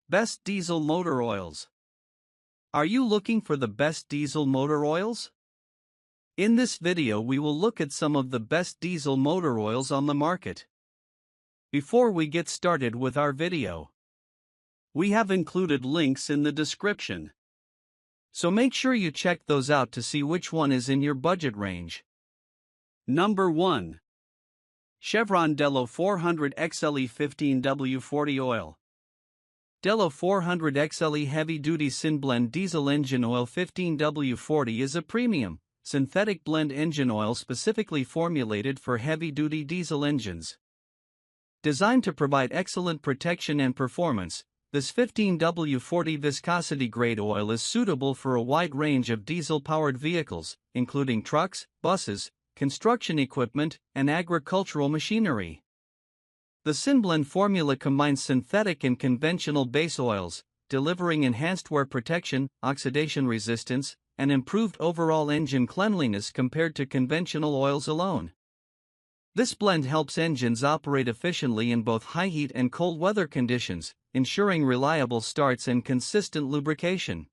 Best diesel motor oils. Are you looking for the best diesel motor oils? In this video we will look at some of the best diesel motor oils on the market. Before we get started with our video, we have included links in the description, so make sure you check those out to see which one is in your budget range. Number 1. Chevron Delo 400 XLE 15W40 Oil. Delo 400 XLE Heavy-Duty Synblend Diesel Engine Oil 15W40 is a premium, synthetic blend engine oil specifically formulated for heavy-duty diesel engines. Designed to provide excellent protection and performance, this 15W40 viscosity-grade oil is suitable for a wide range of diesel-powered vehicles, including trucks, buses, construction equipment, and agricultural machinery. The Synblend formula combines synthetic and conventional base oils, delivering enhanced wear protection, oxidation resistance, and improved overall engine cleanliness compared to conventional oils alone. This blend helps engines operate efficiently in both high heat and cold weather conditions, ensuring reliable starts and consistent lubrication.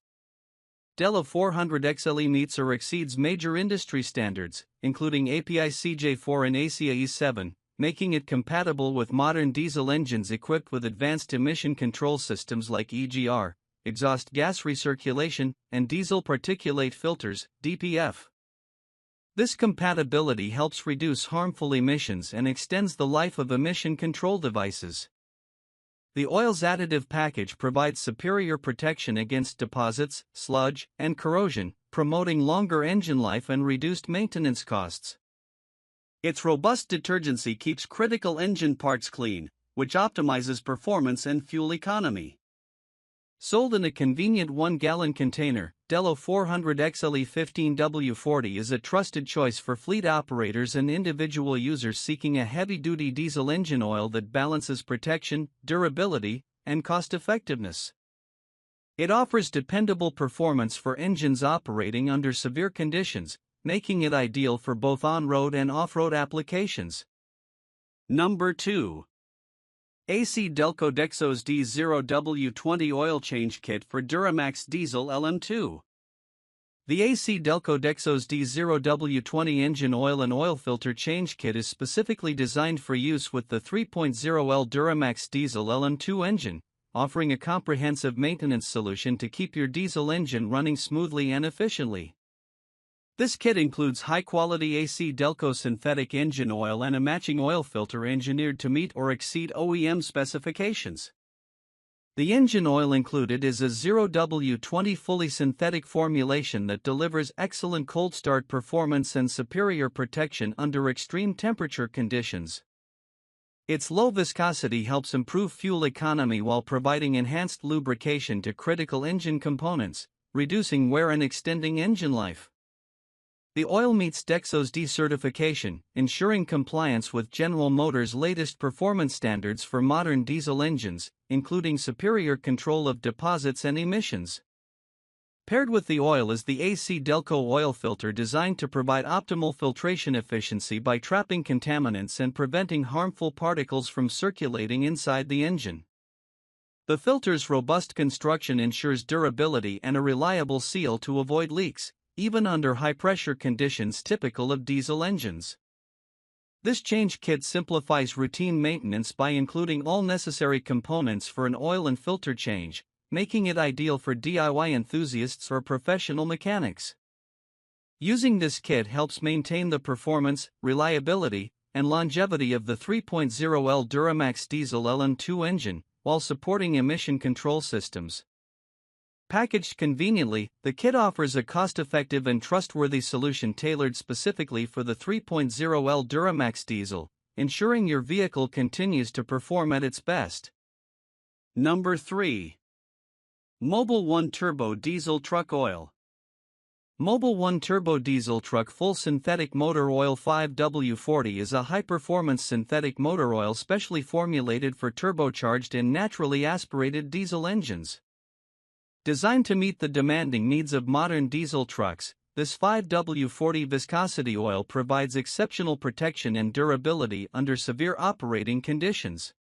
Delo 400 XLE meets or exceeds major industry standards, including API CJ4 and ACAE 7, making it compatible with modern diesel engines equipped with advanced emission control systems like EGR, exhaust gas recirculation, and diesel particulate filters, DPF. This compatibility helps reduce harmful emissions and extends the life of emission control devices. The oil's additive package provides superior protection against deposits, sludge, and corrosion, promoting longer engine life and reduced maintenance costs. Its robust detergency keeps critical engine parts clean, which optimizes performance and fuel economy. Sold in a convenient 1-gallon container, Delo 400 XLE 15W40 is a trusted choice for fleet operators and individual users seeking a heavy-duty diesel engine oil that balances protection, durability, and cost-effectiveness. It offers dependable performance for engines operating under severe conditions, making it ideal for both on-road and off-road applications. Number 2. AC Delco DexosD 0W20 Oil Change Kit for Duramax Diesel LM2. The AC Delco DexosD 0W20 engine oil and oil filter change kit is specifically designed for use with the 3.0L Duramax Diesel LM2 engine, offering a comprehensive maintenance solution to keep your diesel engine running smoothly and efficiently. This kit includes high-quality AC Delco synthetic engine oil and a matching oil filter engineered to meet or exceed OEM specifications. The engine oil included is a 0W20 fully synthetic formulation that delivers excellent cold start performance and superior protection under extreme temperature conditions. Its low viscosity helps improve fuel economy while providing enhanced lubrication to critical engine components, reducing wear and extending engine life. The oil meets DexosD certification, ensuring compliance with General Motors' latest performance standards for modern diesel engines, including superior control of deposits and emissions. Paired with the oil is the AC Delco oil filter designed to provide optimal filtration efficiency by trapping contaminants and preventing harmful particles from circulating inside the engine. The filter's robust construction ensures durability and a reliable seal to avoid leaks, even under high-pressure conditions typical of diesel engines. This change kit simplifies routine maintenance by including all necessary components for an oil and filter change, making it ideal for DIY enthusiasts or professional mechanics. Using this kit helps maintain the performance, reliability, and longevity of the 3.0L Duramax Diesel LM2 engine, while supporting emission control systems. Packaged conveniently, the kit offers a cost-effective and trustworthy solution tailored specifically for the 3.0L Duramax diesel, ensuring your vehicle continues to perform at its best. Number 3. Mobil 1 Turbo Diesel Truck Oil. Mobil 1 Turbo Diesel Truck Full Synthetic Motor Oil 5W40 is a high-performance synthetic motor oil specially formulated for turbocharged and naturally aspirated diesel engines. Designed to meet the demanding needs of modern diesel trucks, this 5W40 viscosity oil provides exceptional protection and durability under severe operating conditions.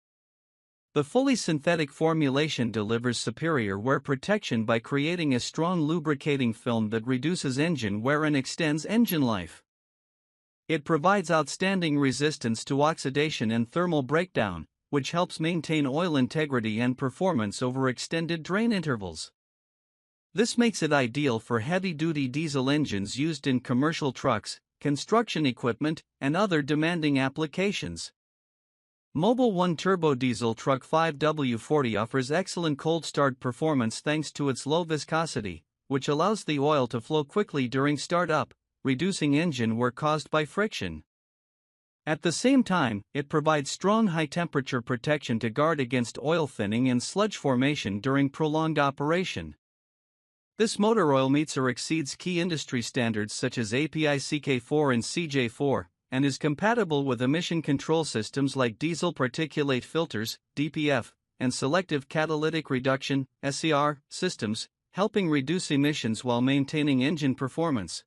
The fully synthetic formulation delivers superior wear protection by creating a strong lubricating film that reduces engine wear and extends engine life. It provides outstanding resistance to oxidation and thermal breakdown, which helps maintain oil integrity and performance over extended drain intervals. This makes it ideal for heavy-duty diesel engines used in commercial trucks, construction equipment, and other demanding applications. Mobil 1 Turbo Diesel Truck 5W40 offers excellent cold start performance thanks to its low viscosity, which allows the oil to flow quickly during startup, reducing engine wear caused by friction. At the same time, it provides strong high-temperature protection to guard against oil thinning and sludge formation during prolonged operation. This motor oil meets or exceeds key industry standards such as API CK4 and CJ4, and is compatible with emission control systems like diesel particulate filters, DPF, and selective catalytic reduction, SCR, systems, helping reduce emissions while maintaining engine performance.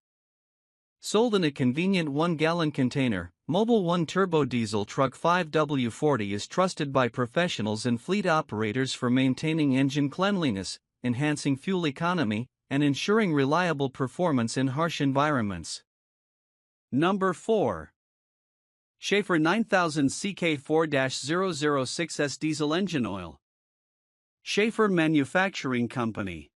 Sold in a convenient 1-gallon container, Mobil 1 Turbo Diesel Truck 5W40 is trusted by professionals and fleet operators for maintaining engine cleanliness, enhancing fuel economy, and ensuring reliable performance in harsh environments. Number 4. Schaeffer 9000 CK4-006S Diesel Engine Oil. Schaeffer Manufacturing Company.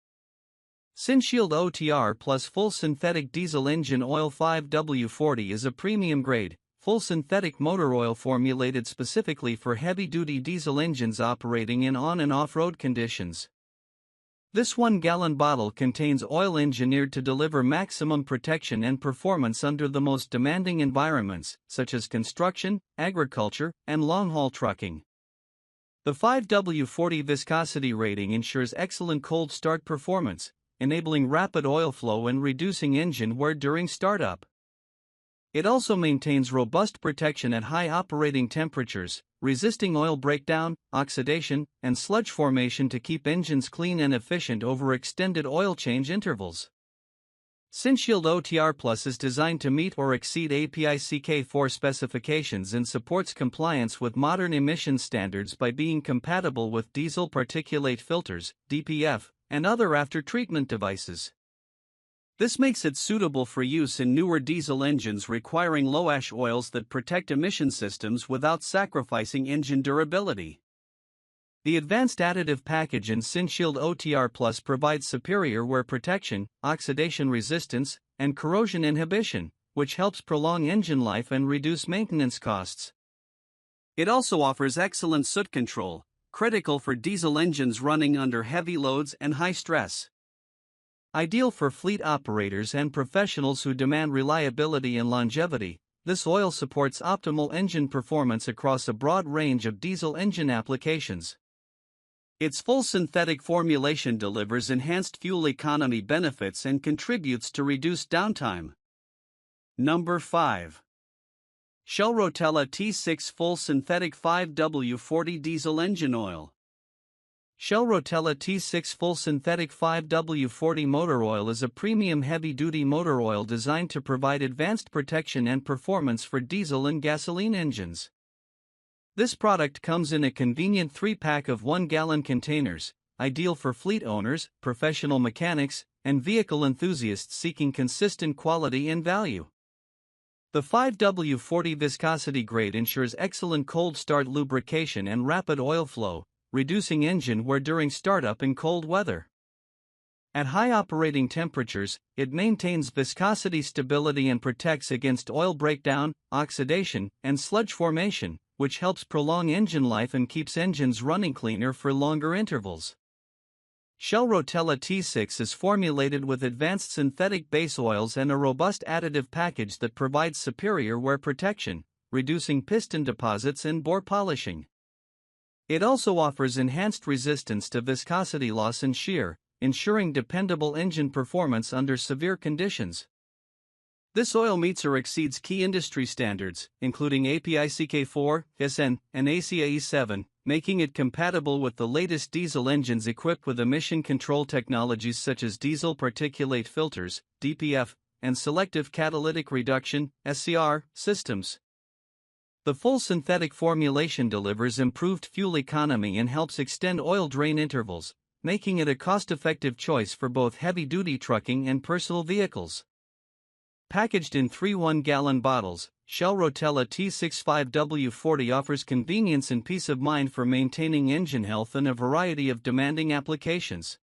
SynShield OTR Plus Full Synthetic Diesel Engine Oil 5W40 is a premium-grade, full synthetic motor oil formulated specifically for heavy-duty diesel engines operating in on- and off-road conditions. This 1-gallon bottle contains oil engineered to deliver maximum protection and performance under the most demanding environments, such as construction, agriculture, and long-haul trucking. The 5W40 viscosity rating ensures excellent cold start performance, enabling rapid oil flow and reducing engine wear during startup. It also maintains robust protection at high operating temperatures, resisting oil breakdown, oxidation, and sludge formation to keep engines clean and efficient over extended oil change intervals. SynShield OTR Plus is designed to meet or exceed API CK4 specifications and supports compliance with modern emission standards by being compatible with diesel particulate filters, DPF, and other after-treatment devices. This makes it suitable for use in newer diesel engines requiring low-ash oils that protect emission systems without sacrificing engine durability. The advanced additive package in SynShield OTR Plus provides superior wear protection, oxidation resistance, and corrosion inhibition, which helps prolong engine life and reduce maintenance costs. It also offers excellent soot control, critical for diesel engines running under heavy loads and high stress. Ideal for fleet operators and professionals who demand reliability and longevity, this oil supports optimal engine performance across a broad range of diesel engine applications. Its full synthetic formulation delivers enhanced fuel economy benefits and contributes to reduced downtime. Number 5. Shell Rotella T6 Full Synthetic 5W40 Diesel Engine Oil. Shell Rotella T6 Full Synthetic 5W40 Motor Oil is a premium heavy-duty motor oil designed to provide advanced protection and performance for diesel and gasoline engines. This product comes in a convenient 3-pack of 1-gallon containers, ideal for fleet owners, professional mechanics, and vehicle enthusiasts seeking consistent quality and value. The 5W40 viscosity grade ensures excellent cold start lubrication and rapid oil flow, reducing engine wear during startup in cold weather. At high operating temperatures, it maintains viscosity stability and protects against oil breakdown, oxidation, and sludge formation, which helps prolong engine life and keeps engines running cleaner for longer intervals. Shell Rotella T6 is formulated with advanced synthetic base oils and a robust additive package that provides superior wear protection, reducing piston deposits and bore polishing. It also offers enhanced resistance to viscosity loss and shear, ensuring dependable engine performance under severe conditions. This oil meets or exceeds key industry standards, including API CK4, SN, and ACAE 7, making it compatible with the latest diesel engines equipped with emission control technologies such as diesel particulate filters, DPF, and selective catalytic reduction, SCR, systems. The full synthetic formulation delivers improved fuel economy and helps extend oil drain intervals, making it a cost-effective choice for both heavy-duty trucking and personal vehicles. Packaged in 3 1-gallon bottles, Shell Rotella T65W40 offers convenience and peace of mind for maintaining engine health in a variety of demanding applications.